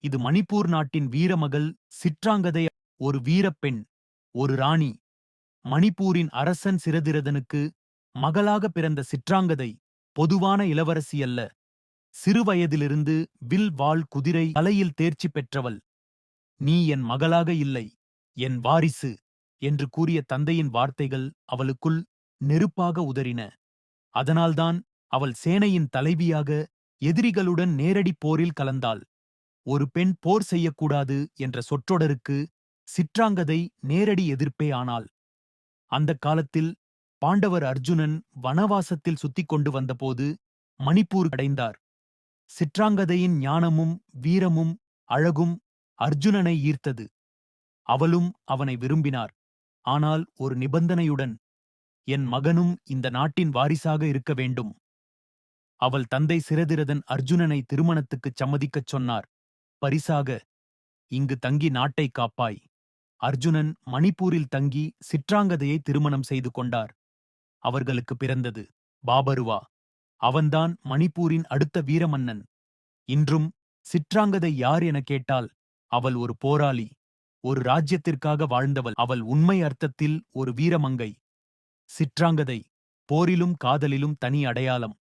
இது மணிப்பூர் நாட்டின் வீரமகள் சிட்ராங்கதை. ஒரு வீரப்பெண், ஒரு ராணி. மணிப்பூரின் அரசன் சிரதிரதனுக்கு மகளாக பிறந்த சிட்ராங்கதை பொதுவான இளவரசி அல்ல. சிறுவயதிலிருந்து வில் வாள் குதிரை கலையில் தேர்ச்சி பெற்றவள். நீ என் மகளாக இல்லை, என் வாரிசு என்று கூறிய தந்தையின் வார்த்தைகள் அவளுக்குள் நெருப்பாக உதறின. அதனால்தான் அவள் சேனையின் தலைவியாக எதிரிகளுடன் நேரடி போரில் கலந்தாள். ஒரு பெண் போர் செய்யக்கூடாது என்ற சொற்றொடருக்கு சிட்ராங்கதை நேரடி எதிர்ப்பே ஆனாள். அந்தக் காலத்தில் பாண்டவர் அர்ஜுனன் வனவாசத்தில் சுத்திக் கொண்டு வந்தபோது மணிப்பூர் அடைந்தார். சிட்ராங்கதையின் ஞானமும் வீரமும் அழகும் அர்ஜுனனை ஈர்த்தது. அவளும் அவனை விரும்பினார். ஆனால் ஒரு நிபந்தனையுடன், என் மகனும் இந்த நாட்டின் வாரிசாக இருக்க வேண்டும். அவள் தந்தை சிரதிரதன் அர்ஜுனனை திருமணத்துக்குச் சம்மதிக்கச் சொன்னார். பரிசாக, இங்கு தங்கி நாட்டை காப்பாய். அர்ஜுனன் மணிப்பூரில் தங்கி சிட்ராங்கதையை திருமணம் செய்து கொண்டார். அவர்களுக்கு பிறந்தது பாபருவா. அவன்தான் மணிப்பூரின் அடுத்த வீரமன்னன். இன்றும் சிட்ராங்கதை யார் என கேட்டால் அவள் ஒரு போராளி, ஒரு ராஜ்யத்திற்காக வாழ்ந்தவள். அவள் உண்மை அர்த்தத்தில் ஒரு வீரமங்கை. சிட்ராங்கதை போரிலும் காதலிலும் தனி அடையாளம்.